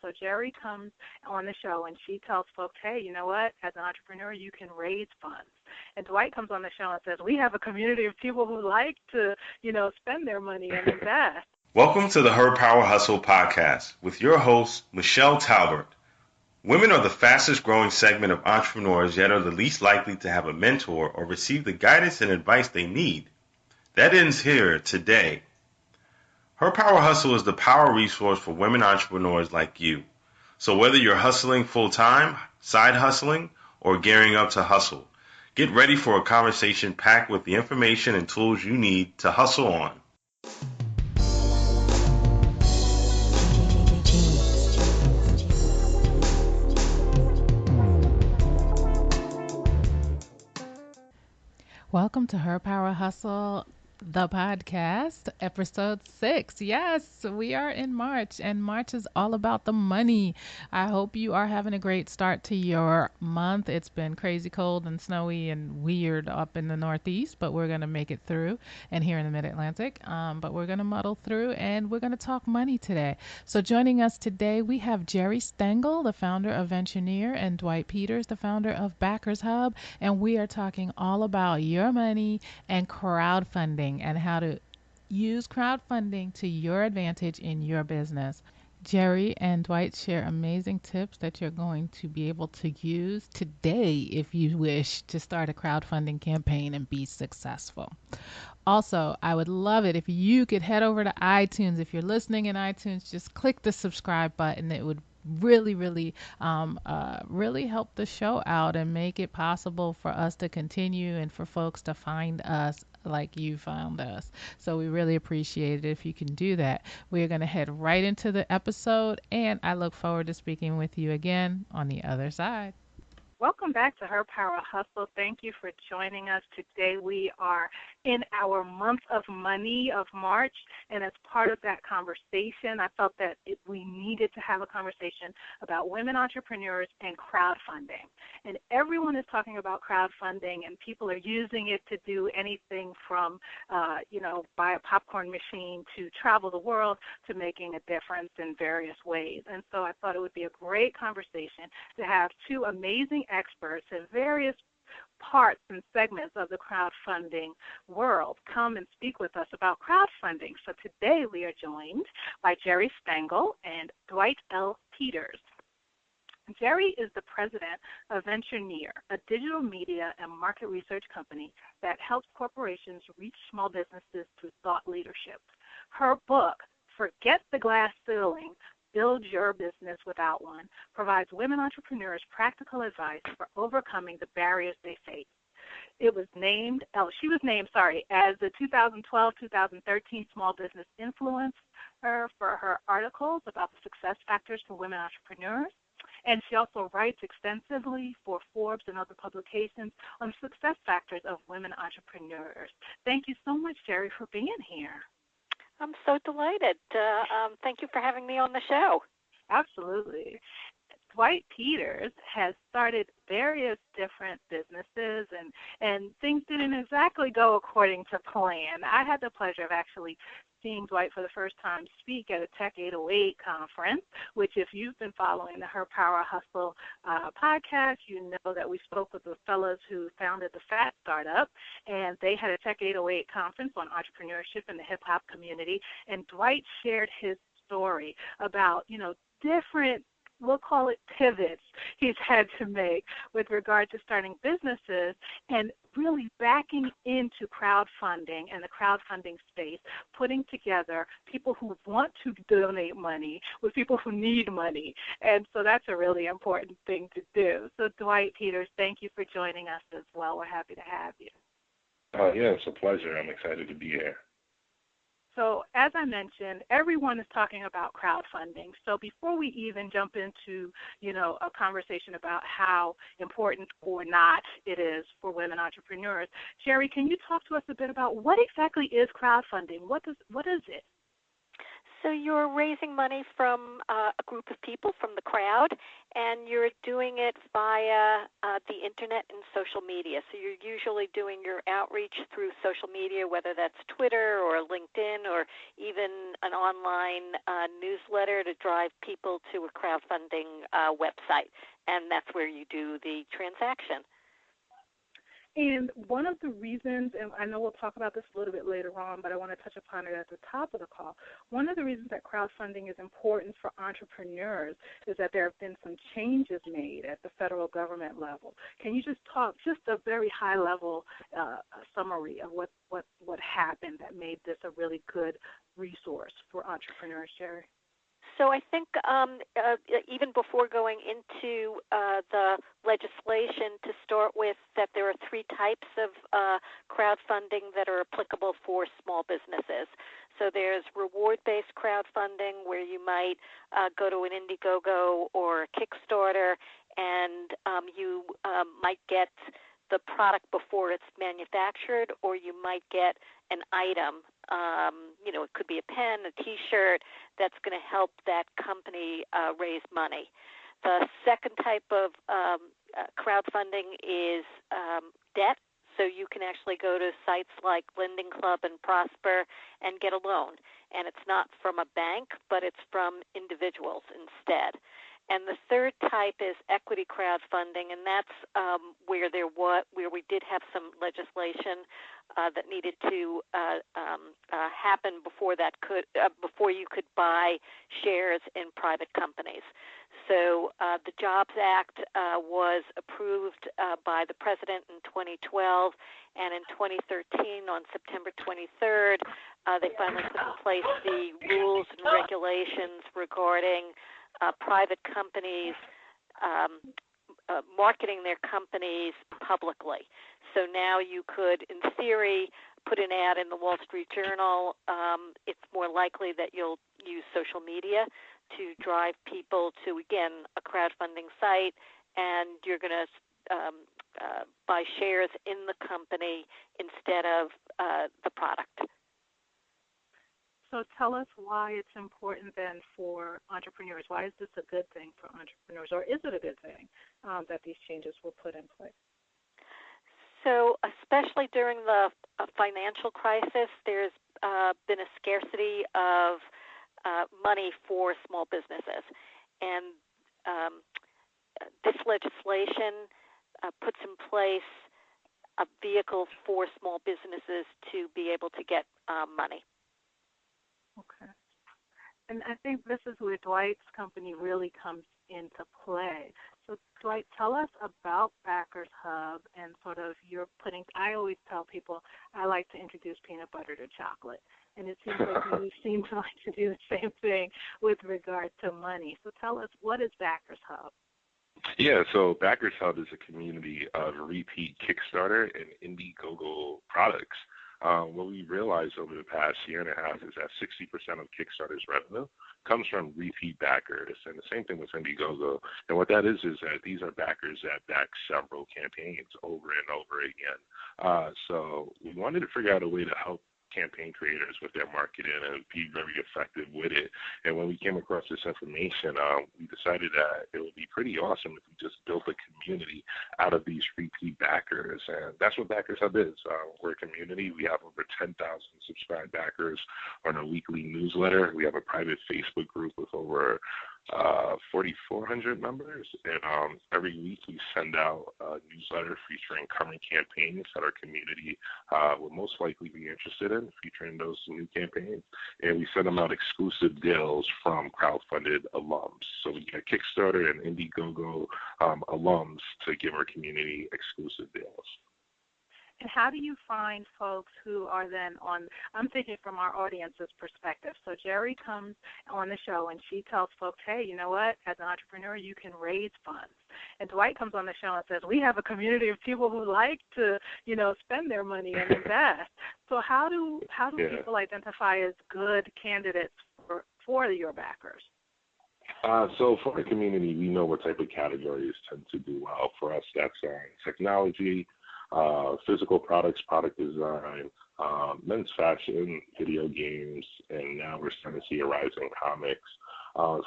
So Geri comes on the show and she tells folks, hey, you know what? As an entrepreneur, you can raise funds. And Dwight comes on the show and says, we have a community of people who like to, spend their money and invest. Welcome to the Her Power Hustle podcast with your host, Michelle Talbert. Women are the fastest growing segment of entrepreneurs, yet are the least likely to have a mentor or receive the guidance and advice they need. That ends here today. Her Power Hustle is the power resource for women entrepreneurs like you. So whether you're hustling full-time, side hustling, or gearing up to hustle, get ready for a conversation packed with the information and tools you need to hustle on. Welcome to Her Power Hustle, the podcast, episode 6. Yes, we are in March, and March is all about the money. I hope you are having a great start to your month. It's been crazy cold and snowy and weird up in the Northeast, but we're going to make it through, and here in the Mid-Atlantic. But we're going to muddle through, and we're going to talk money today. So joining us today, we have Geri Stengel, the founder of Ventureneer, and Dwight Peters, the founder of Backershub, and we are talking all about your money and crowdfunding and how to use crowdfunding to your advantage in your business. Geri and Dwight share amazing tips that you're going to be able to use today if you wish to start a crowdfunding campaign and be successful. Also, I would love it if you could head over to iTunes. If you're listening in iTunes, just click the subscribe button. It would really help the show out and make it possible for us to continue and for folks to find us like you found us. So we really appreciate it if you can do that. We are going to head right into the episode, and I look forward to speaking with you again on the other side. Welcome back to Her Power Hustle. Thank you for joining us. Today we are in our month of money of March, and as part of that conversation, I felt that we needed to have a conversation about women entrepreneurs and crowdfunding. And everyone is talking about crowdfunding, and people are using it to do anything from, buy a popcorn machine to travel the world to making a difference in various ways. And so I thought it would be a great conversation to have two amazing experts in various parts and segments of the crowdfunding world come and speak with us about crowdfunding. So today we are joined by Geri Stengel and Dwight L. Peters. Geri is the president of Ventureneer, a digital media and market research company that helps corporations reach small businesses through thought leadership. Her book, Forget the Glass Ceiling, Build Your Business Without One, provides women entrepreneurs practical advice for overcoming the barriers they face. She was named as the 2012-2013 Small Business Influencer for her articles about the success factors for women entrepreneurs. And she also writes extensively for Forbes and other publications on success factors of women entrepreneurs. Thank you so much, Geri, for being here. I'm so delighted. Thank you for having me on the show. Absolutely. Dwight Peters has started various different businesses, and things didn't exactly go according to plan. I had the pleasure of actually seeing Dwight for the first time speak at a Tech 808 conference, which if you've been following the Her Power Hustle podcast, you know that we spoke with the fellows who founded the Fat Startup, and they had a Tech 808 conference on entrepreneurship in the hip-hop community, and Dwight shared his story about, different, we'll call it pivots, he's had to make with regard to starting businesses and really backing into crowdfunding and the crowdfunding space, putting together people who want to donate money with people who need money. And so that's a really important thing to do. So Dwight Peters, thank you for joining us as well. We're happy to have you. Yeah, it's a pleasure. I'm excited to be here. So as I mentioned, everyone is talking about crowdfunding. So before we even jump into, a conversation about how important or not it is for women entrepreneurs, Geri, can you talk to us a bit about what exactly is crowdfunding? What is it? So you're raising money from a group of people from the crowd, and you're doing it via the internet and social media. So you're usually doing your outreach through social media, whether that's Twitter or LinkedIn or even an online newsletter to drive people to a crowdfunding website, and that's where you do the transaction. And one of the reasons, and I know we'll talk about this a little bit later on, but I want to touch upon it at the top of the call, one of the reasons that crowdfunding is important for entrepreneurs is that there have been some changes made at the federal government level. Can you just talk, just a very high-level summary of what happened that made this a really good resource for entrepreneurs, Geri? So I think even before going into the legislation, to start with, that there are three types of crowdfunding that are applicable for small businesses. So there's reward-based crowdfunding, where you might go to an Indiegogo or a Kickstarter, and you might get the product before it's manufactured, or you might get an item. It could be a pen, a T-shirt, that's going to help that company raise money. The second type of crowdfunding is debt. So you can actually go to sites like Lending Club and Prosper and get a loan. And it's not from a bank, but it's from individuals instead. And the third type is equity crowdfunding, and that's where we did have some legislation that needed to happen before you could buy shares in private companies. So the Jobs Act was approved by the President in 2012, and in 2013, on September 23rd, they finally put in place the rules and regulations regarding private companies marketing their companies publicly. So now you could, in theory, put an ad in the Wall Street Journal. It's more likely that you'll use social media to drive people to, again, a crowdfunding site, and you're going to buy shares in the company instead of the product. So tell us why it's important then for entrepreneurs. Why is this a good thing for entrepreneurs, or is it a good thing that these changes were put in place? So especially during the financial crisis, there's been a scarcity of money for small businesses. And this legislation puts in place a vehicle for small businesses to be able to get money. Okay. And I think this is where Dwight's company really comes into play. So, Dwight, tell us about Backershub and sort of your putting. I always tell people I like to introduce peanut butter to chocolate, and it seems like you seem to like to do the same thing with regard to money. So tell us, what is Backershub? Yeah, so Backershub is a community of repeat Kickstarter and Indiegogo products. What we realized over the past year and a half is that 60% of Kickstarter's revenue comes from repeat backers, and the same thing with Indiegogo. And what that is that these are backers that back several campaigns over and over again. So we wanted to figure out a way to help campaign creators with their marketing and be very effective with it. And when we came across this information, we decided that it would be pretty awesome if we just built a community out of these repeat backers. And that's what Backershub is. We're a community. We have over 10,000 subscribed backers on a weekly newsletter. We have a private Facebook group with over 4,400 members, and every week we send out a newsletter featuring current campaigns that our community will most likely be interested in, featuring those new campaigns, and we send them out exclusive deals from crowdfunded alums. So we get Kickstarter and Indiegogo alums to give our community exclusive deals. And how do you find folks who are then on, I'm thinking from our audience's perspective. So Geri comes on the show and she tells folks, hey, you know what, as an entrepreneur, you can raise funds. And Dwight comes on the show and says, we have a community of people who like to, spend their money and invest. So how do people identify as good candidates for your backers? So for our community, we know what type of categories tend to do well. For us, that's technology, physical products, product design, men's fashion, video games, and now we're starting to see a rise in comics.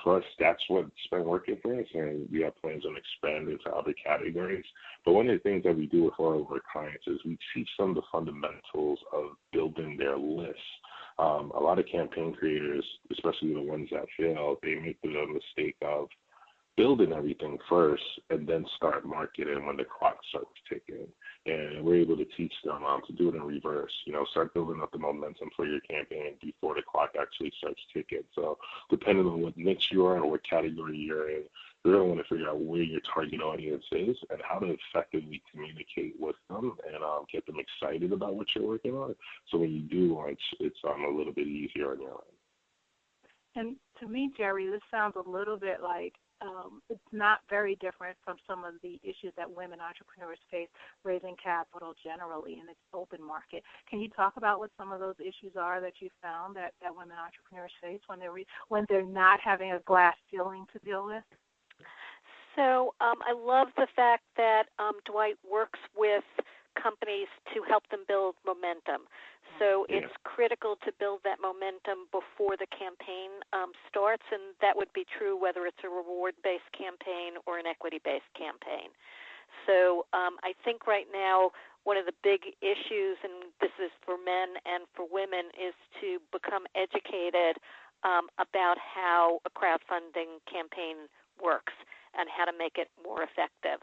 For us, that's what's been working for us, and we have plans on expanding to other categories. But one of the things that we do with all of our clients is we teach them the fundamentals of building their lists. A lot of campaign creators, especially the ones that fail, they make the mistake of building everything first and then start marketing when the clock starts ticking. And we're able to teach them to do it in reverse. Start building up the momentum for your campaign before the clock actually starts ticking. So depending on what niche you are or what category you're in, you really want to figure out where your target audience is and how to effectively communicate with them and get them excited about what you're working on. So when you do launch, it's a little bit easier on your end. And to me, Geri, this sounds a little bit like it's not very different from some of the issues that women entrepreneurs face raising capital generally in the open market. Can you talk about what some of those issues are that you found that women entrepreneurs face when they're not having a glass ceiling to deal with? So I love the fact that Dwight works with companies to help them build momentum. So it's critical to build that momentum before the campaign starts, and that would be true whether it's a reward-based campaign or an equity-based campaign. So I think right now one of the big issues, and this is for men and for women, is to become educated about how a crowdfunding campaign works and how to make it more effective.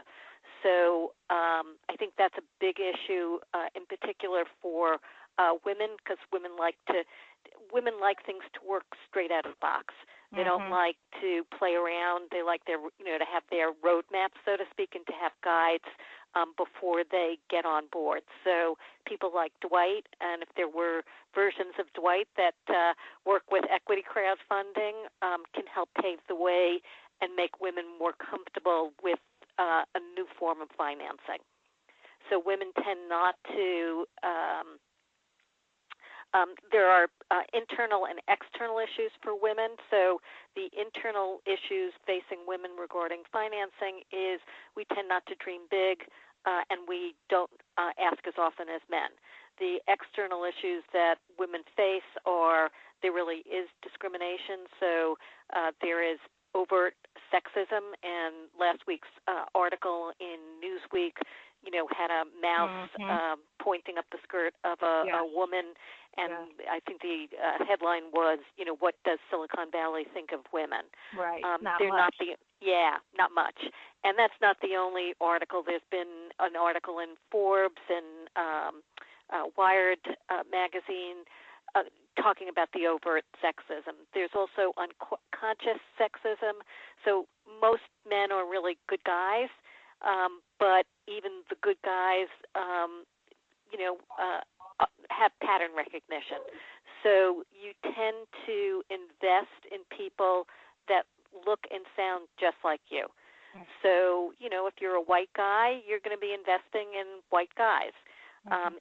So I think that's a big issue in particular for women, because women like things to work straight out of the box. They don't like to play around. They like to have their roadmap, so to speak, and to have guides before they get on board. So people like Dwight, and if there were versions of Dwight that work with equity crowdfunding, can help pave the way and make women more comfortable with a new form of financing. So women tend not to there are internal and external issues for women. So the internal issues facing women regarding financing is we tend not to dream big, and we don't ask as often as men. The external issues that women face are there really is discrimination. So there is overt sexism, and last week's article in Newsweek, had a mouse pointing up the skirt of a woman, and I think the headline was, what does Silicon Valley think of women? Right, not much. Not much. And that's not the only article. There's been an article in Forbes and Wired magazine talking about the overt sexism. There's also unconscious sexism. So most men are really good guys, but even the good guys, have pattern recognition. So you tend to invest in people that look and sound just like you. So, if you're a white guy, you're going to be investing in white guys.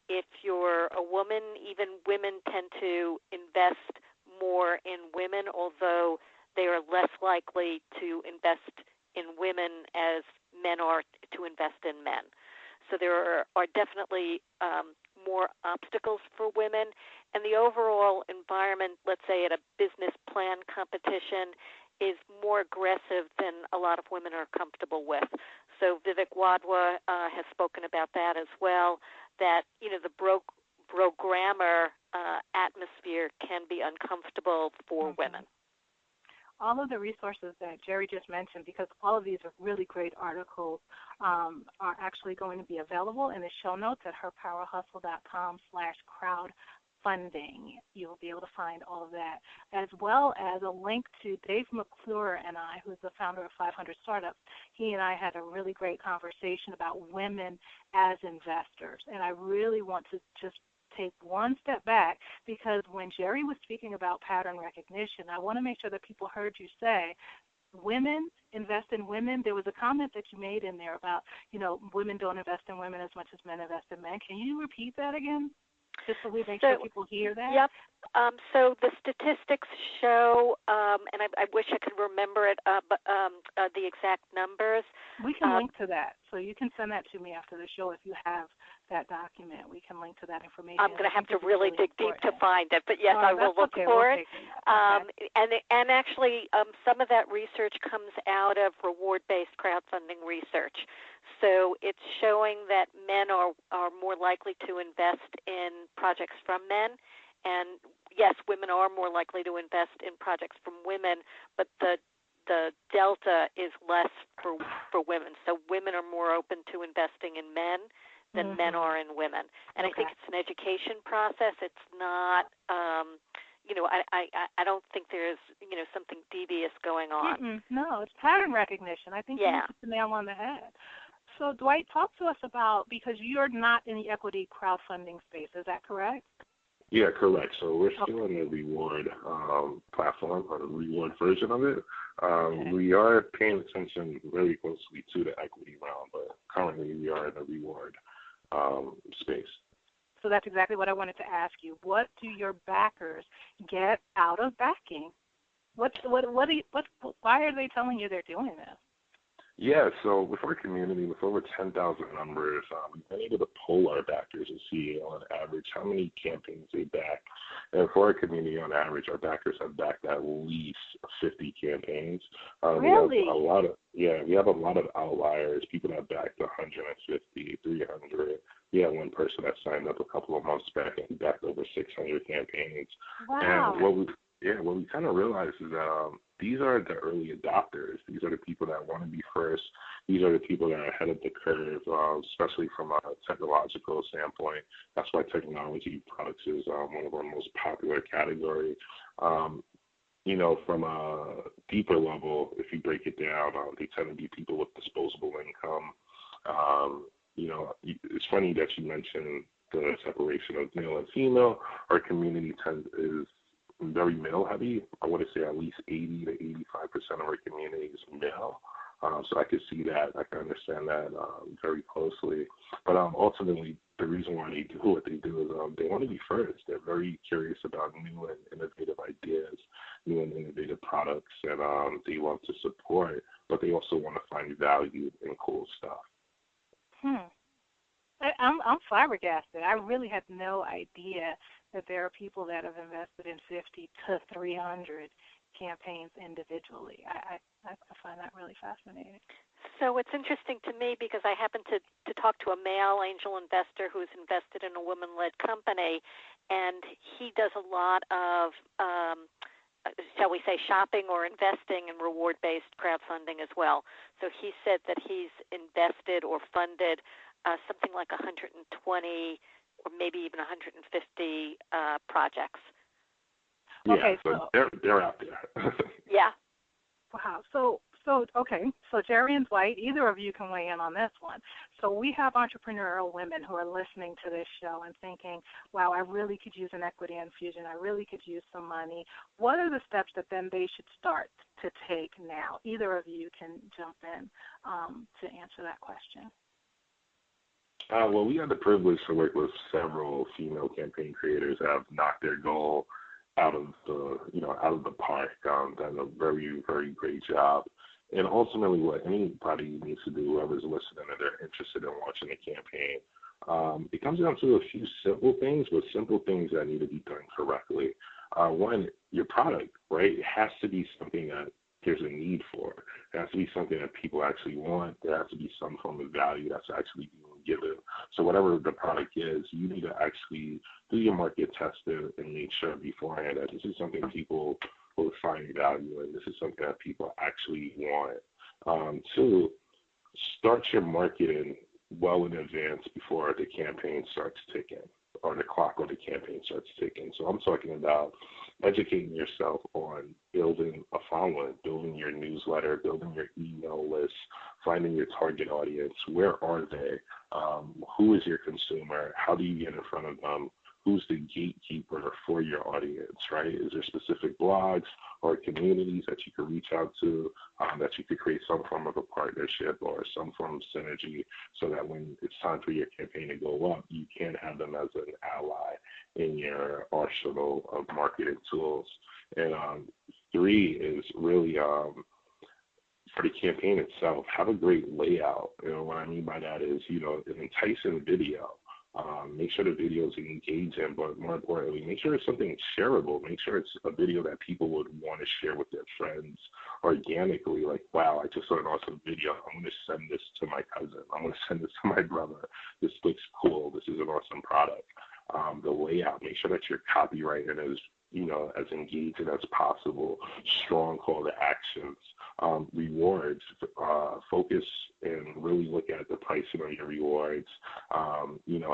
If you're a woman, even women tend to invest more in women, although they are less likely to invest in women as men are to invest in men. So there are definitely more obstacles for women. And the overall environment, let's say at a business plan competition, is more aggressive than a lot of women are comfortable with. So Vivek Wadhwa has spoken about that as well, that, the programmer atmosphere can be uncomfortable for women. All of the resources that Geri just mentioned, because all of these are really great articles, are actually going to be available in the show notes at herpowerhustle.com/crowdfunding. You'll be able to find all of that, as well as a link to Dave McClure and I, who's the founder of 500 Startups. He and I had a really great conversation about women as investors, and I really want to just take one step back, because when Geri was speaking about pattern recognition, I want to make sure that people heard you say women invest in women. There was a comment that you made in there about, women don't invest in women as much as men invest in men. Can you repeat that again, just so we make sure people hear that? Yep. So the statistics show, and I wish I could remember it, but the exact numbers. We can link to that. So you can send that to me after the show if you have that document. We can link to that information. I'm going to have to really dig deep to find it, but yes, I will look for it. And actually, some of that research comes out of reward-based crowdfunding research. So it's showing that men are more likely to invest in projects from men. And yes, women are more likely to invest in projects from women, but the delta is less for women. So women are more open to investing in men than men are in women. And I think it's an education process. It's not, I don't think there's, something devious going on. No, it's pattern recognition. I think you hit the nail on the head. So Dwight, talk to us about, because you're not in the equity crowdfunding space, is that correct? Yeah, correct. So we're still in the reward platform, or the reward version of it. We are paying attention very closely to the equity round, but currently we are in the reward space. So that's exactly what I wanted to ask you. What do your backers get out of backing? Why are they telling you they're doing this? Yeah, so with our community, with over 10,000 members, we've been able to poll our backers and see on average how many campaigns they back. And for our community, on average, our backers have backed at least 50 campaigns. Really? We have a lot of outliers, people that backed 150, 300. We had one person that signed up a couple of months back and he backed over 600 campaigns. Wow. And what we kind of realized is that these are the early adopters. These are the people that want to be first. These are the people that are ahead of the curve, especially from a technological standpoint. That's why technology products is one of our most popular categories. From a deeper level, if you break it down, they tend to be people with disposable income. It's funny that you mentioned the separation of male and female. Our community is very male heavy. I want to say at least 80 to 85% of our community is male. So I could see that. I can understand that very closely. But ultimately, the reason why they do what they do is they want to be first. They're very curious about new and innovative ideas, new and innovative products, and they love to support, but they also want to find value in cool stuff. I'm flabbergasted. I really had no idea that there are people that have invested in 50 to 300 campaigns individually. I find that really fascinating. So it's interesting to me because I happen to talk to a male angel investor who's invested in a woman-led company, and he does a lot of, shall we say, shopping or investing in reward-based crowdfunding as well. So he said that he's invested or funded something like 120 or maybe even 150 projects. Yeah, okay, so they're out there. Yeah. Wow. So Geri and Dwight, either of you can weigh in on this one. So we have entrepreneurial women who are listening to this show and thinking, wow, I really could use an equity infusion. I really could use some money. What are the steps that then they should start to take now? Either of you can jump in to answer that question. Well, we had the privilege to work with several female campaign creators that have knocked their goal out of the park. Done a very, very great job. And ultimately, what anybody needs to do, whoever's listening and they're interested in launching a campaign, it comes down to a few simple things, but simple things that need to be done correctly. One, your product, right? It has to be something that there's a need for. It has to be something that people actually want. There has to be some form of value that's actually being given. So whatever the product is, you need to actually do your market testing and make sure beforehand that this is something people will find value in. This is something that people actually want. Two, start your marketing well in advance before the campaign starts ticking, or the clock or the campaign starts ticking. So I'm talking about educating yourself on building a following, building your newsletter, building your email list, finding your target audience. Where are they? Who is your consumer? How do you get in front of them? Who's the gatekeeper for your audience, right? Is there specific blogs or communities that you could reach out to, that you could create some form of a partnership or some form of synergy so that when it's time for your campaign to go up, you can have them as an ally in your arsenal of marketing tools. And 3 is really for the campaign itself, have a great layout. What I mean by that is, an enticing video. Make sure the video is engaging, but more importantly, make sure it's something shareable. Make sure it's a video that people would want to share with their friends organically. Like, wow, I just saw an awesome video. I'm going to send this to my cousin. I'm going to send this to my brother. This looks cool. This is an awesome product. The layout, make sure that your copywriting is, as engaging as possible. Strong call to actions. Rewards, focus and really look at the pricing of your rewards.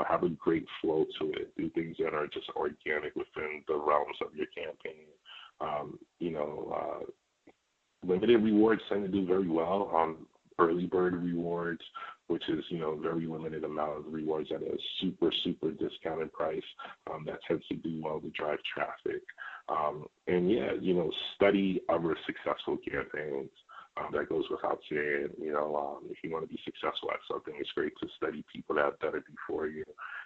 Have a great flow to it. Do things that are just organic within the realms of your campaign. Limited rewards tend to do very well. Early bird rewards, which is, very limited amount of rewards at a super, super discounted price. That tends to do well to drive traffic. Study other successful campaigns. That goes without saying. If you want to be successful at something, it's great to study people that have done it before you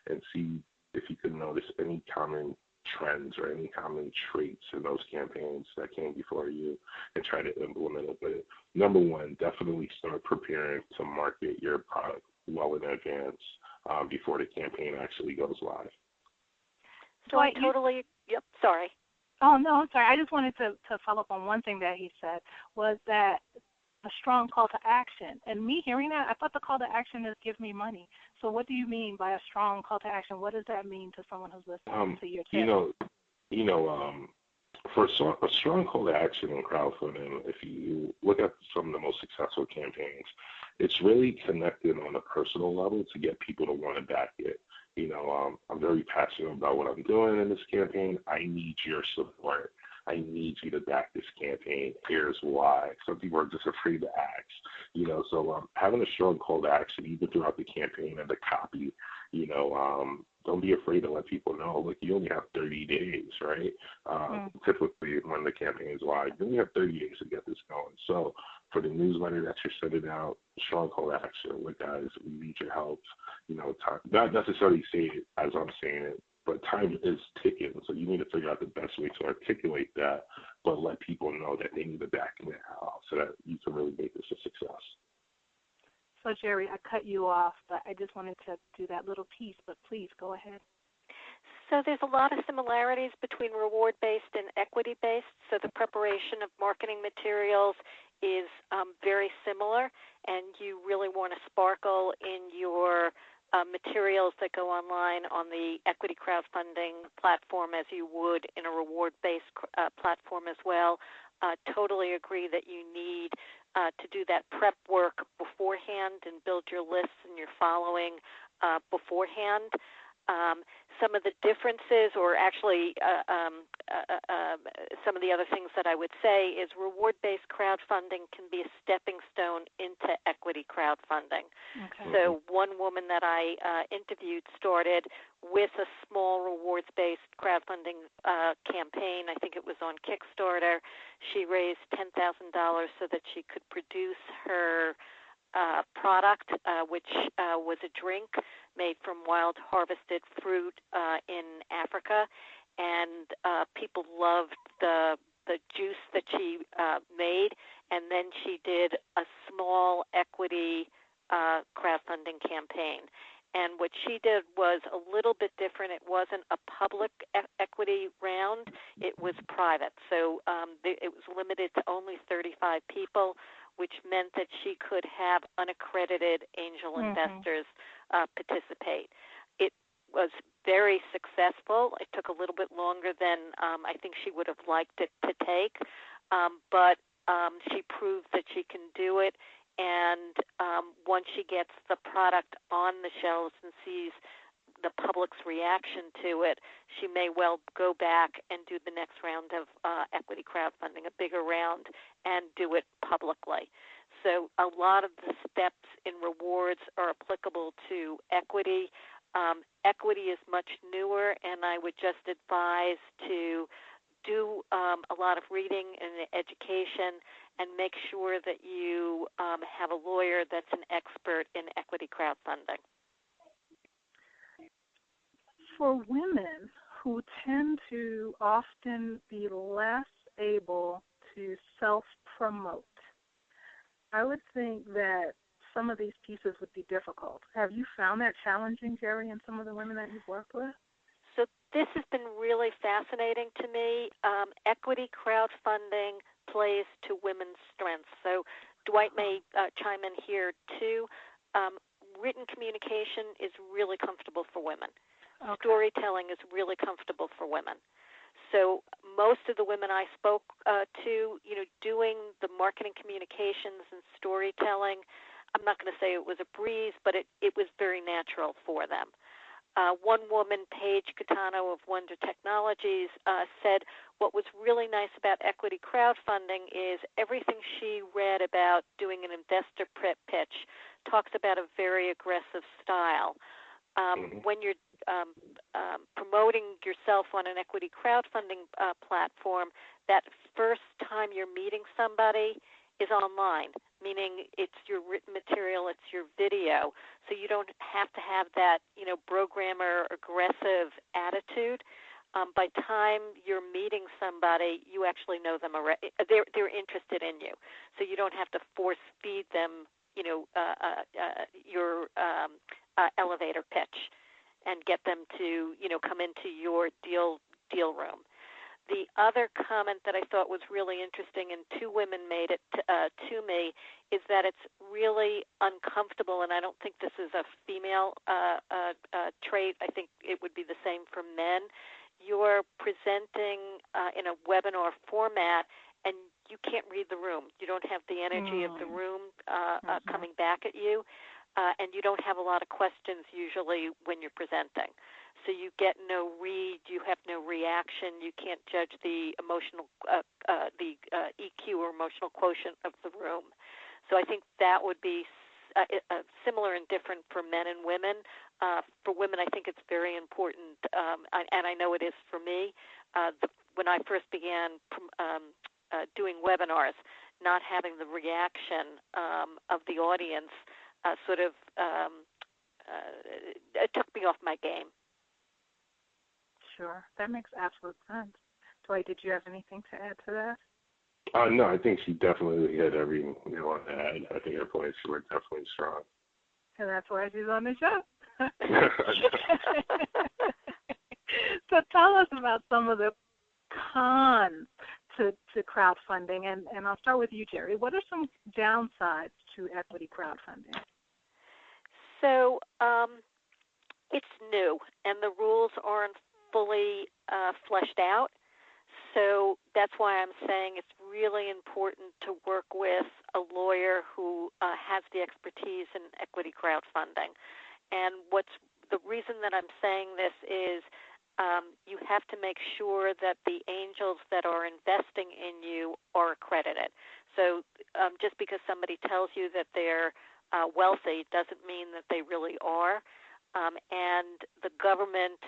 and see if you can notice any common trends or any common traits in those campaigns that came before you and try to implement it. But number one, definitely start preparing to market your product well in advance before the campaign actually goes live. So I totally, sorry. Oh, no, I'm sorry. I just wanted to follow up on one thing that he said, was that a strong call to action. And me hearing that, I thought the call to action is give me money. So what do you mean by a strong call to action? What does that mean to someone who's listening to your tip? For a strong call to action in crowdfunding, if you look at some of the most successful campaigns, it's really connected on a personal level to get people to want to back it. I'm very passionate about what I'm doing in this campaign. I need your support. I need you to back this campaign. Here's why. Some people are just afraid to ask, so having a strong call to action even throughout the campaign and the copy, don't be afraid to let people know, look, you only have 30 days, right? Typically when the campaign is live, you only have 30 days to get this going. So for the newsletter that you're sending out, strong call to action. Look, guys, we need your help. Time, not necessarily say it as I'm saying it, but time is ticking, so you need to figure out the best way to articulate that, but let people know that they need to back now so that you can really make this a success. So, Geri, I cut you off, but I just wanted to do that little piece, but please go ahead. So there's a lot of similarities between reward-based and equity-based. So the preparation of marketing materials is very similar, and you really want to sparkle in your materials that go online on the equity crowdfunding platform as you would in a reward-based platform as well. Totally agree that you need to do that prep work beforehand and build your lists and your following beforehand. Some of the differences, or actually some of the other things that I would say is reward-based crowdfunding can be a stepping stone into equity crowdfunding. Okay. So one woman that I interviewed started with a small rewards-based crowdfunding campaign. I think it was on Kickstarter. She raised $10,000 so that she could produce her product, which was a drink made from wild harvested fruit in Africa, and people loved the juice that she made. And then she did a small equity crowdfunding campaign. And what she did was a little bit different. It wasn't a public equity round. It was private. So it was limited to only 35 people, which meant that she could have unaccredited angel investors participate. It was very successful. It took a little bit longer than I think she would have liked it to take, but she proved that she can do it. And once she gets the product on the shelves and sees the public's reaction to it, she may well go back and do the next round of equity crowdfunding, a bigger round, and do it publicly. So a lot of the steps in rewards are applicable to equity. Equity is much newer, and I would just advise to do a lot of reading and education and make sure that you have a lawyer that's an expert in equity crowdfunding. For women who tend to often be less able to self-promote. I would think that some of these pieces would be difficult. Have you found that challenging, Geri, and some of the women that you've worked with? So this has been really fascinating to me. Equity crowdfunding plays to women's strengths. So Dwight may chime in here too. Written communication is really comfortable for women. Okay. Storytelling is really comfortable for women. So most of the women I spoke to, doing the marketing communications and storytelling, I'm not going to say it was a breeze, but it was very natural for them. One woman, Paige Catano of Wonder Technologies, said what was really nice about equity crowdfunding is everything she read about doing an investor pitch talks about a very aggressive style. When you're promoting yourself on an equity crowdfunding platform, that first time you're meeting somebody is online, meaning it's your written material, it's your video, so you don't have to have that, programmer aggressive attitude. By time you're meeting somebody, you actually know them already. They're interested in you, so you don't have to force feed them, your elevator pitch and get them to, come into your deal room. The other comment that I thought was really interesting, and two women made it to me, is that it's really uncomfortable, and I don't think this is a female trait. I think it would be the same for men. You're presenting in a webinar format, and you can't read the room. You don't have the energy of the room coming back at you, and you don't have a lot of questions usually when you're presenting. So you get no read, you have no reaction, you can't judge the emotional, EQ or emotional quotient of the room. So I think that would be similar and different for men and women. For women, I think it's very important, and I know it is for me. When I first began doing webinars, not having the reaction of the audience it took me off my game. Sure. That makes absolute sense. Dwight, did you have anything to add to that? No, I think she definitely hit every nail on the head. I think her points were definitely strong. And that's why she's on the show. So tell us about some of the cons to crowdfunding, and I'll start with you, Geri. What are some downsides to equity crowdfunding? So it's new, and the rules aren't fully fleshed out. So that's why I'm saying it's really important to work with a lawyer who has the expertise in equity crowdfunding. And the reason that I'm saying this is you have to make sure that the angels that are investing in you are accredited. So just because somebody tells you that they're wealthy doesn't mean that they really are. And the government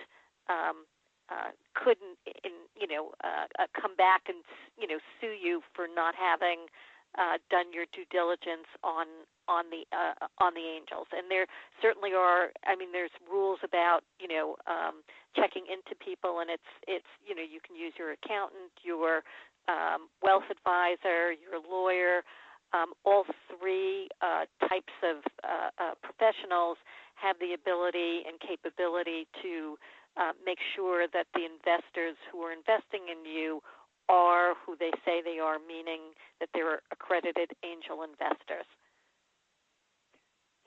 couldn't, come back and, sue you for not having done your due diligence on the angels. And there certainly are. There's rules about checking into people, and it's you can use your accountant, your wealth advisor, your lawyer. All three types of professionals have the ability and capability to make sure that the investors who are investing in you are who they say they are, meaning that they're accredited angel investors.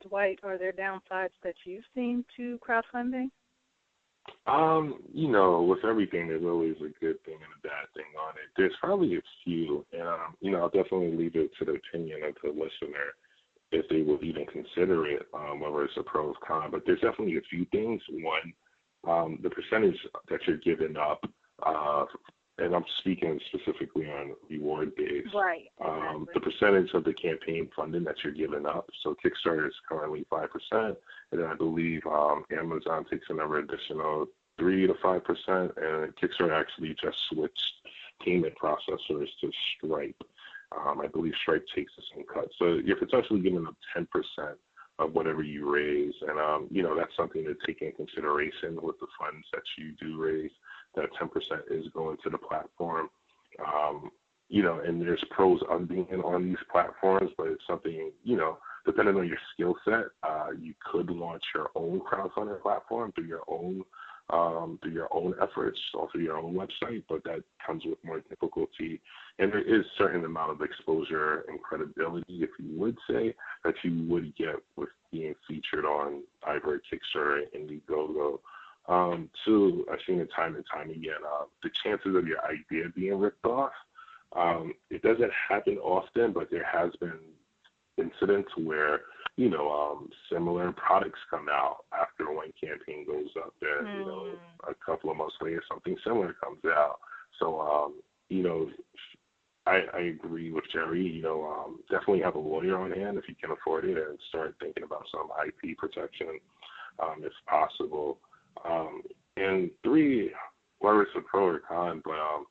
Dwight, are there downsides that you've seen to crowdfunding? With everything, there's always a good thing and a bad thing on it. There's probably a few, and I'll definitely leave it to the opinion of the listener if they will even consider it, whether it's a pro or con. But there's definitely a few things. One, the percentage that you're giving up, and I'm speaking specifically on reward base. Right. Exactly. The percentage of the campaign funding that you're giving up. So Kickstarter is currently 5%, and then I believe Amazon takes another additional 3 to 5%, and Kickstarter actually just switched payment processors to Stripe. I believe Stripe takes the same cut. So you're potentially giving up 10% of whatever you raise. And, that's something to take in consideration with the funds that you do raise. That 10% is going to the platform. And there's pros of being on these platforms, but it's something, depending on your skill set, you could launch your own crowdfunding platform through your own efforts, or through your own website, but that comes with more difficulty. And there is a certain amount of exposure and credibility, if you would say, that you would get with being featured on either Kickstarter or Indiegogo. Two, I've seen it time and time again, the chances of your idea being ripped off, it doesn't happen often, but there has been incidents where, similar products come out after one campaign goes up, and, a couple of months later, something similar comes out. So, I agree with Geri, definitely have a lawyer on hand if you can afford it, and start thinking about some IP protection, if possible. And three, whether it's a pro or con, but,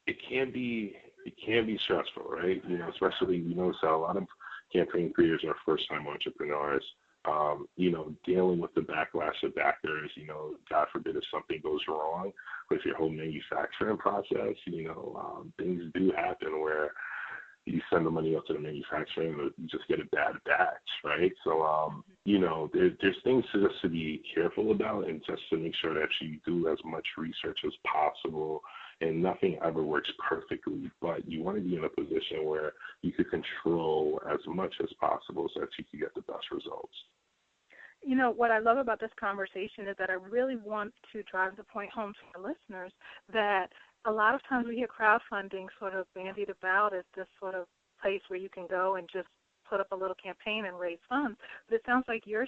it can be stressful, right? Especially, that a lot of campaign creators are first-time entrepreneurs, dealing with the backlash of backers, God forbid if something goes wrong with your whole manufacturing process, things do happen where you send the money up to the manufacturer and you just get a bad batch, right? So, there's things just to be careful about, and just to make sure that you do as much research as possible. And nothing ever works perfectly, but you want to be in a position where you could control as much as possible so that you can get the best results. What I love about this conversation is that I really want to drive the point home to our listeners that a lot of times we hear crowdfunding sort of bandied about as this sort of place where you can go and just put up a little campaign and raise funds. But it sounds like you're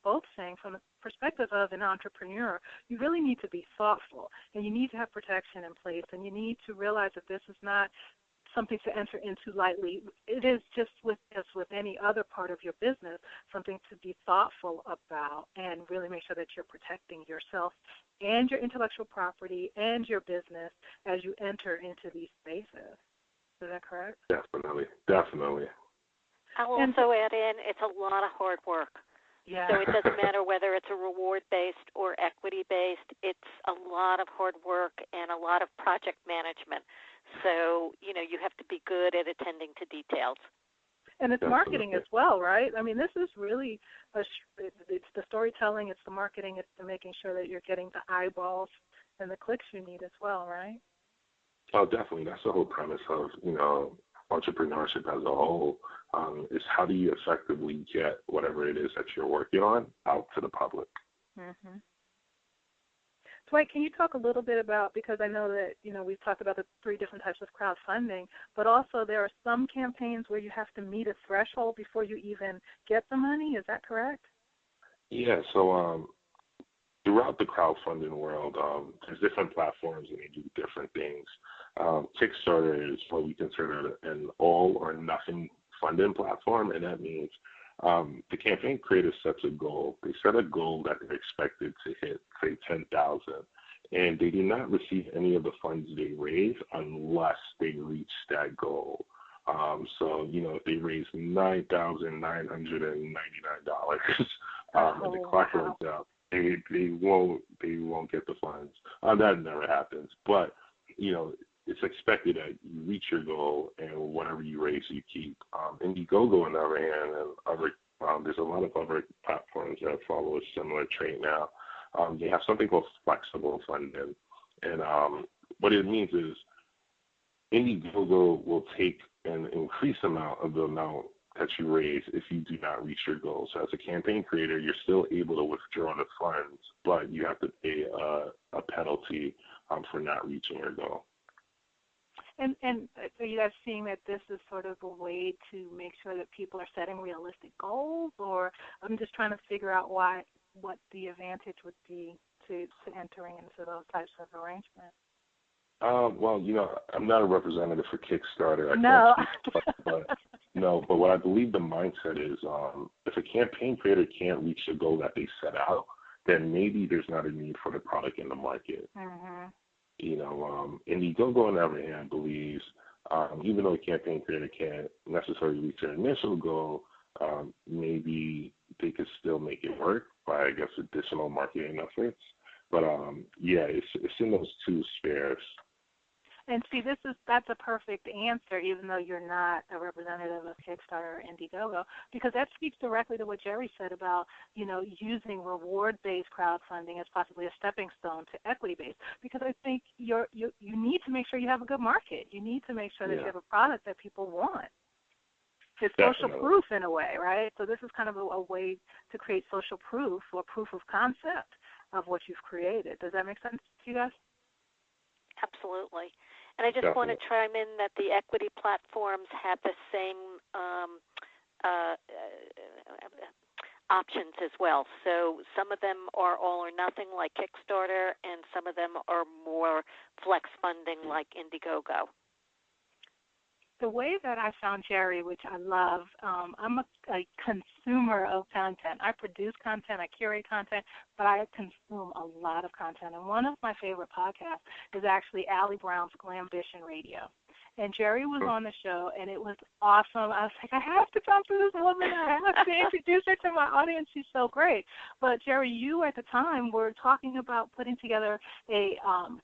both saying from the perspective of an entrepreneur, you really need to be thoughtful, and you need to have protection in place, and you need to realize that this is not something to enter into lightly. It is just with any other part of your business, something to be thoughtful about and really make sure that you're protecting yourself and your intellectual property and your business as you enter into these spaces. Is that correct? Definitely. I'll also add in, it's a lot of hard work. Yeah. So it doesn't matter whether it's a reward-based or equity-based. It's a lot of hard work and a lot of project management. So, you have to be good at attending to details. And it's marketing as well, right? I mean, this is really, it's the storytelling, it's the marketing, it's the making sure that you're getting the eyeballs and the clicks you need as well, right? Oh, definitely. That's the whole premise of, entrepreneurship as a whole, is how do you effectively get whatever it is that you're working on out to the public. Mm-hmm. Dwight, can you talk a little bit about, because I know that, we've talked about the 3 different types of crowdfunding, but also there are some campaigns where you have to meet a threshold before you even get the money. Is that correct? Yeah, so throughout the crowdfunding world, there's different platforms and they do different things. Kickstarter is what we consider an all-or-nothing funding platform, and that means the campaign creator sets a goal. They set a goal that they're expected to hit, say, 10,000, and they do not receive any of the funds they raise unless they reach that goal. So, if they raise $9,999, and the clock runs out, they won't get the funds. That never happens, but it's expected that you reach your goal, and whatever you raise, you keep. Indiegogo, on the other hand, and other, there's a lot of other platforms that follow a similar trait now. They have something called flexible funding, and what it means is Indiegogo will take an increased amount of the amount that you raise if you do not reach your goal. So as a campaign creator, you're still able to withdraw the funds, but you have to pay a penalty for not reaching your goal. And are you guys seeing that this is sort of a way to make sure that people are setting realistic goals, or I'm just trying to figure out what the advantage would be to entering into those types of arrangements? Well, I'm not a representative for Kickstarter. No. But what I believe the mindset is, if a campaign creator can't reach the goal that they set out, then maybe there's not a need for the product in the market. Mm-hmm. Indiegogo, on the other hand, believes Even though a campaign creator can't necessarily reach their initial goal, maybe they could still make it work by, I guess, additional marketing efforts. But yeah, it's in those two spheres. And see, that's a perfect answer, even though you're not a representative of Kickstarter or Indiegogo, because that speaks directly to what Geri said about, using reward-based crowdfunding as possibly a stepping stone to equity-based. Because I think you need to make sure you have a good market. You need to make sure that you have a product that people want. It's social proof in a way, right? So this is kind of a way to create social proof or proof of concept of what you've created. Does that make sense to you guys? Absolutely. And I just want to chime in that the equity platforms have the same options as well. So some of them are all or nothing like Kickstarter, and some of them are more flex funding like Indiegogo. The way that I found Geri, which I love, I'm a consumer of content. I produce content, I curate content, but I consume a lot of content. And one of my favorite podcasts is actually Allie Brown's Glambition Radio. And Geri was on the show, and it was awesome. I was like, I have to talk to this woman. I have to introduce her to my audience. She's so great. But, Geri, you at the time were talking about putting together a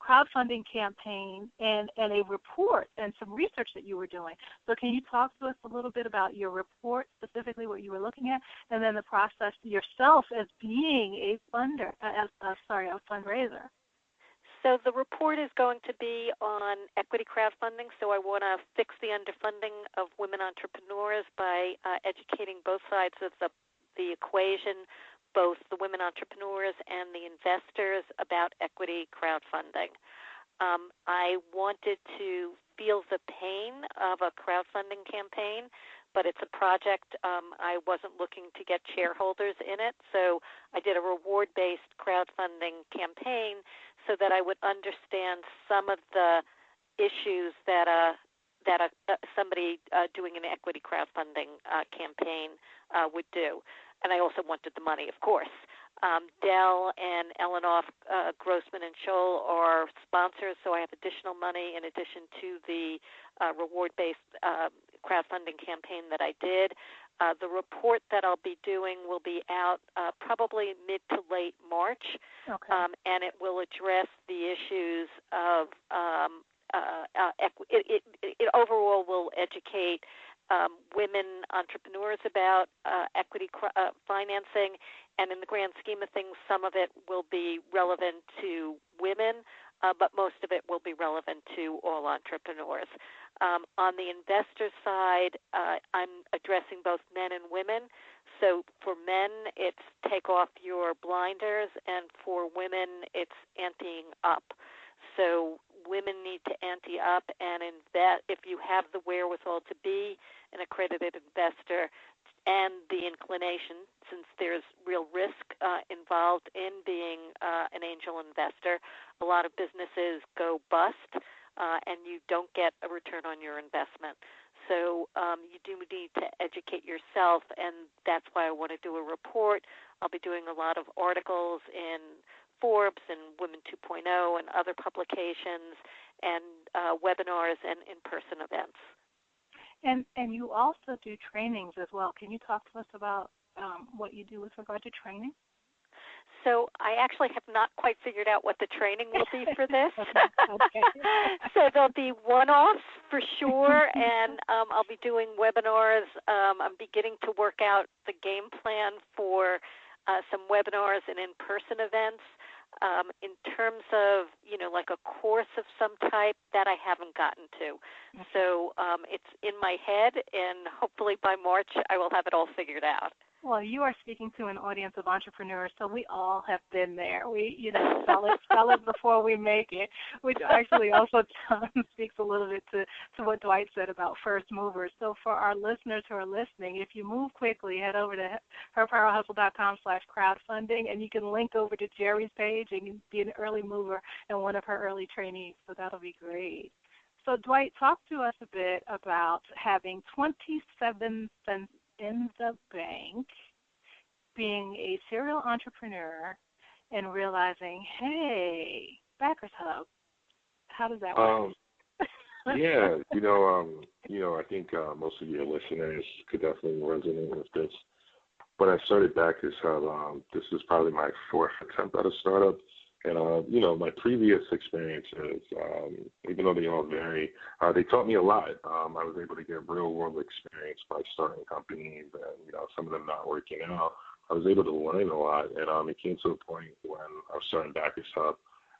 crowdfunding campaign and a report and some research that you were doing. So can you talk to us a little bit about your report, specifically what you were looking at, and then the process yourself as being a funder, a fundraiser? So the report is going to be on equity crowdfunding. So I want to fix the underfunding of women entrepreneurs by educating both sides of the equation, both the women entrepreneurs and the investors, about equity crowdfunding. I wanted to feel the pain of a crowdfunding campaign, but it's a project. I wasn't looking to get shareholders in it, so I did a reward-based crowdfunding campaign so that I would understand some of the issues that somebody doing an equity crowdfunding campaign would do. And I also wanted the money, of course. Dell and Elenoff, Grossman and Scholl are sponsors, so I have additional money in addition to the reward-based crowdfunding campaign that I did. The report that I'll be doing will be out probably mid to late March, and it will address the issues of it overall will educate women entrepreneurs about equity financing, and in the grand scheme of things, some of it will be relevant to women, but most of it will be relevant to all entrepreneurs. On the investor side, I'm addressing both men and women. So for men, it's take off your blinders, and for women, it's anteing up. So women need to ante up and invest. If you have the wherewithal to be an accredited investor and the inclination, since there's real risk involved in being an angel investor, a lot of businesses go bust and you don't get a return on your investment. So you do need to educate yourself, and that's why I want to do a report. I'll be doing a lot of articles in Forbes and Women 2.0 and other publications and webinars and in-person events. And you also do trainings as well. Can you talk to us about what you do with regard to training? So I actually have not quite figured out what the training will be for this. Okay. So there'll be one-offs for sure, and I'll be doing webinars. I'm beginning to work out the game plan for some webinars and in-person events. In terms of, like a course of some type, that I haven't gotten to. So it's in my head, and hopefully by March I will have it all figured out. Well, you are speaking to an audience of entrepreneurs, so we all have been there. We, sell it before we make it, which actually also speaks a little bit to what Dwight said about first movers. So for our listeners who are listening, if you move quickly, head over to herpowerhustle.com/crowdfunding, and you can link over to Geri's page and you can be an early mover and one of her early trainees. So that'll be great. So Dwight, talk to us a bit about having 27 cents in the bank, being a serial entrepreneur, and realizing, hey, Backershub, how does that work? Yeah, I think most of your listeners could definitely resonate with this. When I started Backershub, this is probably my fourth attempt at a startup. And, my previous experiences, even though they all vary, they taught me a lot. I was able to get real world experience by starting companies and, some of them not working out. I was able to learn a lot. And it came to a point when I was starting Backershub,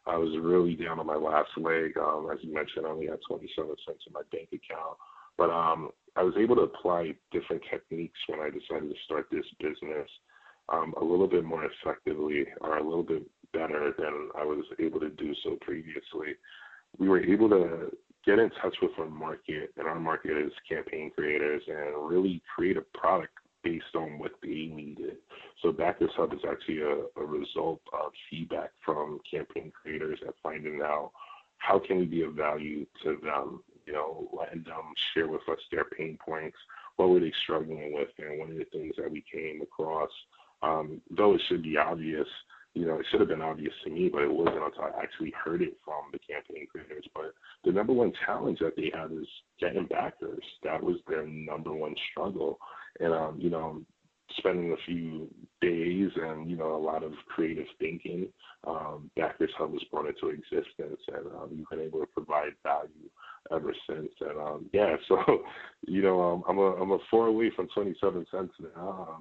I was really down on my last leg. As you mentioned, I only had 27 cents in my bank account. But I was able to apply different techniques when I decided to start this business a little bit more effectively, or a little bit better than I was able to do so previously. We were able to get in touch with our market, and our market is campaign creators, and really create a product based on what they needed. So Backershub is actually a result of feedback from campaign creators and finding out how can we be of value to them, letting them share with us their pain points, what were they struggling with, and one of the things that we came across, though it should be obvious, it should have been obvious to me, but it wasn't until I actually heard it from the campaign creators. But the number one challenge that they had is getting backers. That was their number one struggle. And, spending a few days and, a lot of creative thinking, Backershub was brought into existence, and we've been able to provide value ever since. And, so, I'm a 4 away from 27 cents now.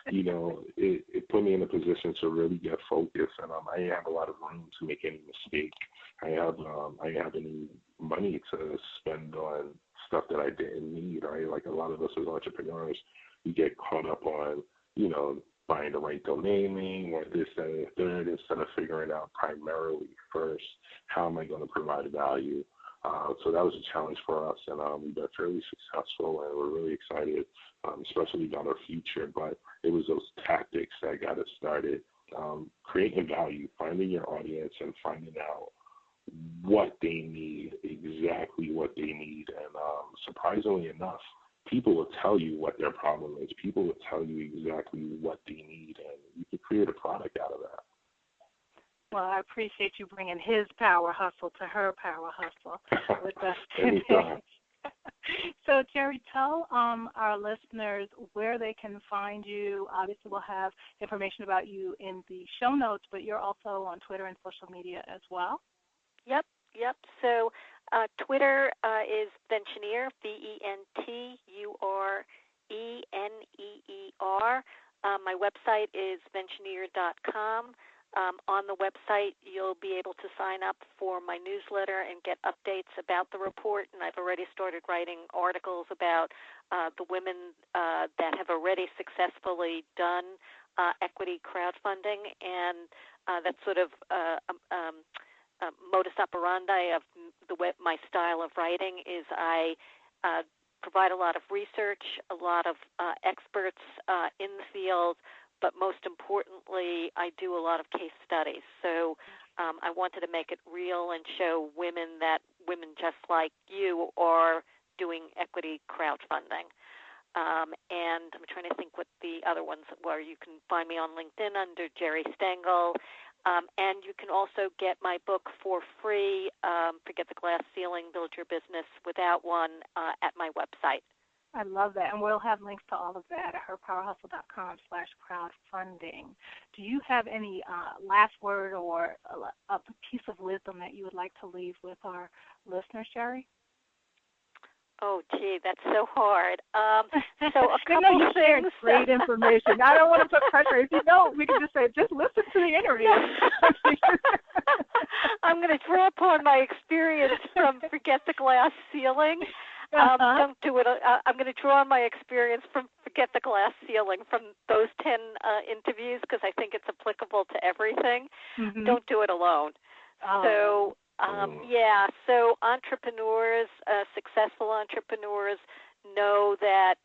It put me in a position to really get focused, and I didn't have a lot of room to make any mistake. I didn't have any money to spend on stuff that I didn't need, right? Like a lot of us as entrepreneurs, we get caught up on, buying the right domain name or this, that, and the third, instead of figuring out primarily first, how am I going to provide value? So that was a challenge for us, and we've been fairly successful, and we're really excited, especially about our future. But it was those tactics that got us started, creating value, finding your audience, and finding out what they need, exactly what they need. And surprisingly enough, people will tell you what their problem is. People will tell you exactly what they need, and you can create a product out of that. Well, I appreciate you bringing his power hustle to her power hustle with us Anytime. today. So, Geri, tell our listeners where they can find you. Obviously, we'll have information about you in the show notes, but you're also on Twitter and social media as well. Yep. So Twitter is Ventureneer, VentureNeer. My website is ventureneer.com. On the website, you'll be able to sign up for my newsletter and get updates about the report, and I've already started writing articles about the women that have already successfully done equity crowdfunding, and that's sort of modus operandi of my style of writing is I provide a lot of research, a lot of experts in the field, but most importantly, I do a lot of case studies. So I wanted to make it real and show women just like you are doing equity crowdfunding. And I'm trying to think what the other ones were. You can find me on LinkedIn under Geri Stengel. And you can also get my book for free, Forget the Glass Ceiling, Build Your Business Without One, at my website. I love that, and we'll have links to all of that at herpowerhustle.com/crowdfunding. Do you have any last word or a piece of wisdom that you would like to leave with our listeners, Geri? Oh, gee, that's so hard. So a couple you of shared things. Great information. I don't want to put pressure. If you don't, we can just say, just listen to the interview. I'm going to draw upon my experience from Forget the Glass Ceiling. Don't do it. I'm going to draw on my experience from Forget the Glass Ceiling from those 10 interviews because I think it's applicable to everything. Mm-hmm. Don't do it alone. Oh. So entrepreneurs, successful entrepreneurs know that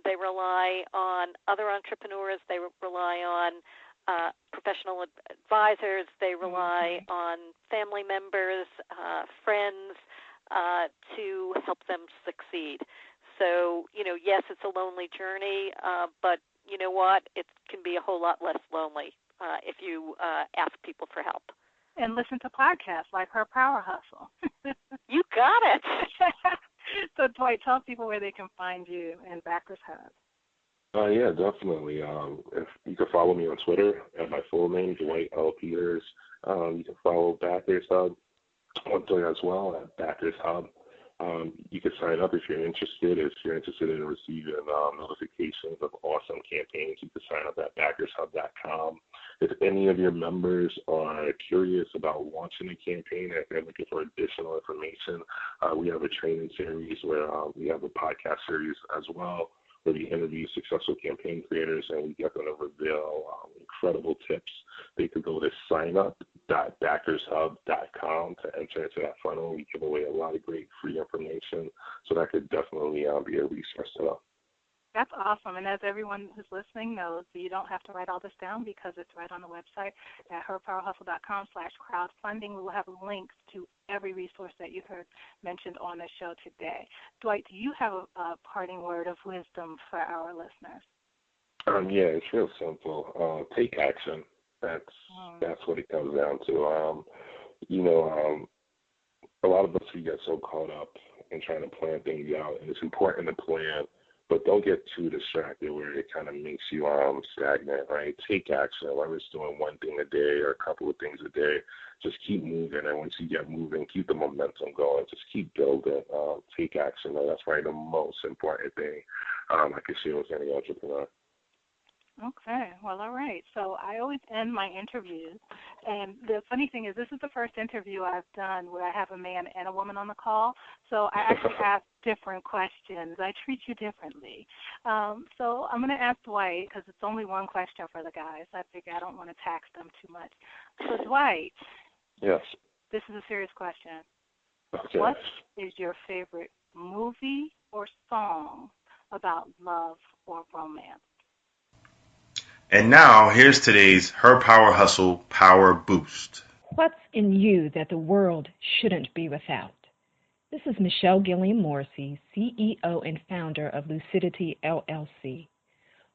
they rely on other entrepreneurs, they rely on professional advisors, they rely on family members, friends to help them succeed. So, yes, it's a lonely journey, but you know what? It can be a whole lot less lonely if you ask people for help. and listen to podcasts like Her Power Hustle. You got it. So, Dwight, tell people where they can find you and Backershub. Yeah, definitely. If you can follow me on Twitter at my full name, Dwight L. Peters. You can follow Backershub on Twitter as well at Backershub. You can sign up if you're interested. If you're interested in receiving notifications of awesome campaigns, you can sign up at Backershub.com. If any of your members are curious about launching a campaign, if they're looking for additional information, we have a training series where we have a podcast series as well, where we interview successful campaign creators and we get them to reveal incredible tips. They could go to signup.backershub.com to enter into that funnel. We give away a lot of great free information, so that could definitely be a resource to them. That's awesome. And as everyone who's listening knows, you don't have to write all this down because it's right on the website at herpowerhustle.com/crowdfunding. We will have links to every resource that you heard mentioned on the show today. Dwight, do you have a parting word of wisdom for our listeners? Yeah, it's real simple. Take action. That's what it comes down to. A lot of us, we get so caught up in trying to plan things out, and it's important to plan, but don't get too distracted where it kind of makes you stagnant, right? Take action, whether it's doing one thing a day or a couple of things a day. Just keep moving, and once you get moving, keep the momentum going. Just keep building. Take action, and that's probably the most important thing I can share with any entrepreneur. Okay, well, all right. So I always end my interviews, and the funny thing is this is the first interview I've done where I have a man and a woman on the call, so I actually ask different questions. I treat you differently. So I'm going to ask Dwight, because it's only one question for the guys. I figure I don't want to tax them too much. So, Dwight. Yes. This is a serious question. Okay. What is your favorite movie or song about love or romance? And now, here's today's Her Power Hustle Power Boost. What's in you that the world shouldn't be without? This is Michelle Gilliam Morrissey, CEO and founder of Lucidity LLC.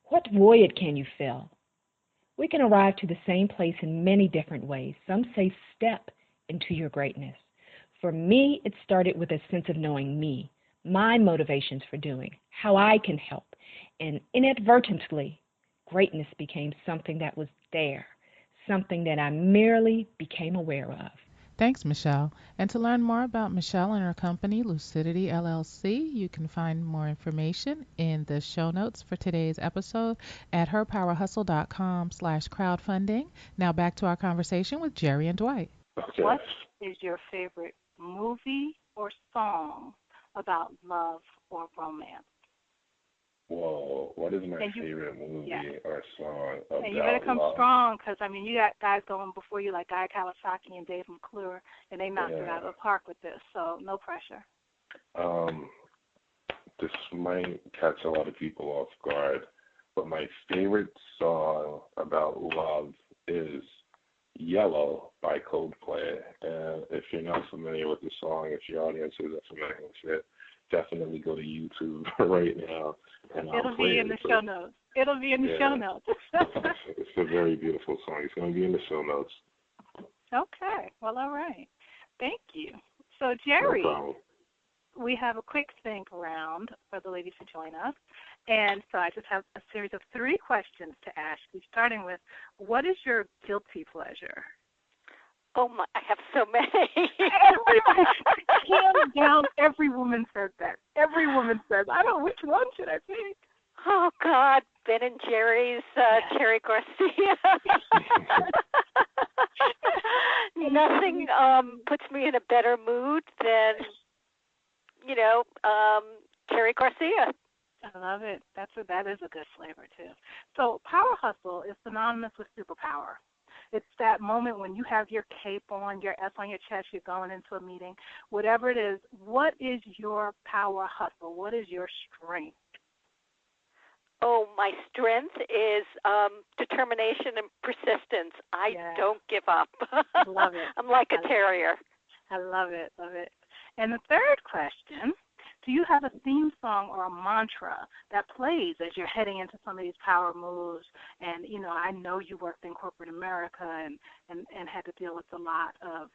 What void can you fill? We can arrive to the same place in many different ways. Some say step into your greatness. For me, it started with a sense of knowing me, my motivations for doing, how I can help, and inadvertently, greatness became something that was there, something that I merely became aware of. Thanks, Michelle. And to learn more about Michelle and her company, Lucidity LLC, you can find more information in the show notes for today's episode at herpowerhustle.com/crowdfunding. Now back to our conversation with Geri and Dwight. Okay. What is your favorite movie or song about love or romance? Whoa, what is my favorite movie or song about And you better come love? strong, because, I mean, you got guys going before you like Guy Kawasaki and Dave McClure, and they knocked it out of the park with this, so no pressure. This might catch a lot of people off guard, but my favorite song about love is Yellow by Coldplay. And if you're not familiar with the song, if your audience isn't familiar with it, definitely go to YouTube right now. And It'll be in the show notes. It'll be in the show notes. It's a very beautiful song. It's going to be in the show notes. Okay. Well, all right. Thank you. So, Geri, No problem. We have a quick think round for the ladies to join us. And so I just have a series of 3 questions to ask you, starting with, what is your guilty pleasure? Oh, my, I have so many. Hands down, every woman says that. Every woman says, I don't know, which one should I pick? Oh, God, Ben and Jerry's Cherry Garcia. Nothing puts me in a better mood than, Cherry Garcia. I love it. That is a good flavor, too. So Power Hustle is synonymous with superpower. It's that moment when you have your cape on, your S on your chest, you're going into a meeting, whatever it is. What is your power hustle? What is your strength? Oh, my strength is determination and persistence. I don't give up. Love it. I'm like a terrier. I love it. Love it. And the third question, do you have a theme song or a mantra that plays as you're heading into some of these power moves? And, you know, I know you worked in corporate America and had to deal with a lot of,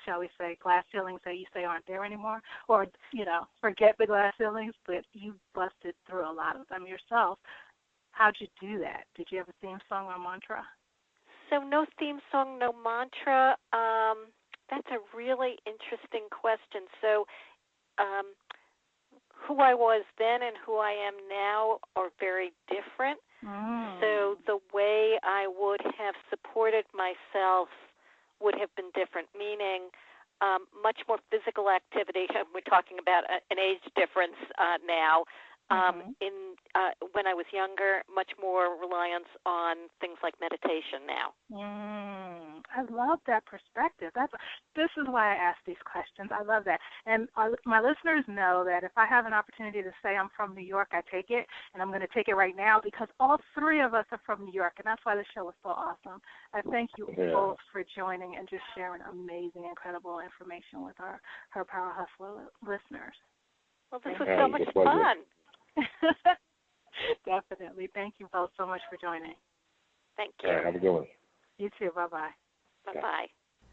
shall we say, glass ceilings that you say aren't there anymore, or, you know, forget the glass ceilings, but you busted through a lot of them yourself. How'd you do that? Did you have a theme song or mantra? So no theme song, no mantra. That's a really interesting question. So who I was then and who I am now are very different. So the way I would have supported myself would have been different, meaning much more physical activity. We're talking about an age difference now. When I was younger, much more reliance on things like meditation now. I love that perspective. This is why I ask these questions. I love that. And my listeners know that if I have an opportunity to say I'm from New York, I take it, and I'm going to take it right now because all three of us are from New York, and that's why the show is so awesome. I thank you both for joining and just sharing amazing, incredible information with our Power Hustler listeners. Well, this was so much fun. Definitely. Thank you both so much for joining. Thank you. All right, have a good one. You too. Bye-bye. Bye-bye.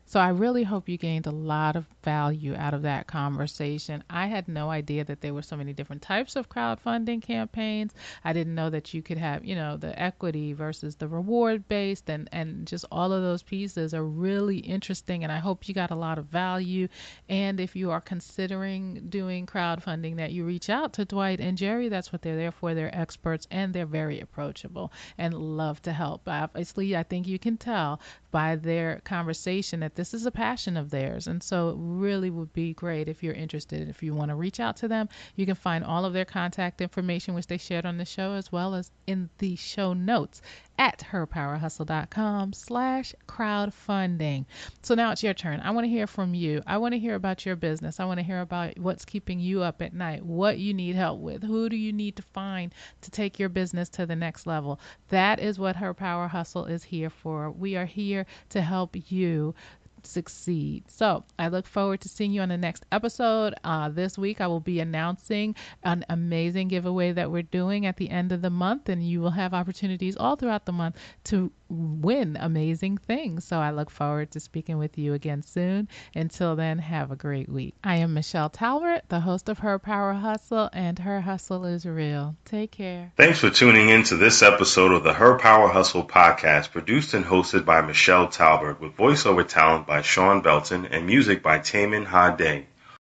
So I really hope you gained a lot of value out of that conversation. I had no idea that there were so many different types of crowdfunding campaigns. I didn't know that you could have, you know, the equity versus the reward-based, and just all of those pieces are really interesting, and I hope you got a lot of value. And if you are considering doing crowdfunding, that you reach out to Dwight and Geri. That's what they're there for. They're experts, and they're very approachable and love to help. Obviously, I think you can tell by their conversation that this is a passion of theirs. And so it really would be great if you're interested. If you want to reach out to them, you can find all of their contact information, which they shared on the show, as well as in the show notes at herpowerhustle.com/crowdfunding. So now it's your turn. I want to hear from you. I want to hear about your business. I want to hear about what's keeping you up at night, what you need help with, who do you need to find to take your business to the next level. That is what Her Power Hustle is here for. We are here to help you succeed. So I look forward to seeing you on the next episode. This week I will be announcing an amazing giveaway that we're doing at the end of the month, and you will have opportunities all throughout the month to win amazing things. So I look forward to speaking with you again soon. Until then, have a great week. I am Michelle Talbert, the host of Her Power Hustle, and Her Hustle is Real. Take care. Thanks for tuning in to this episode of the Her Power Hustle podcast, produced and hosted by Michelle Talbert, with voiceover talent by Sean Belton and music by Taman Hade.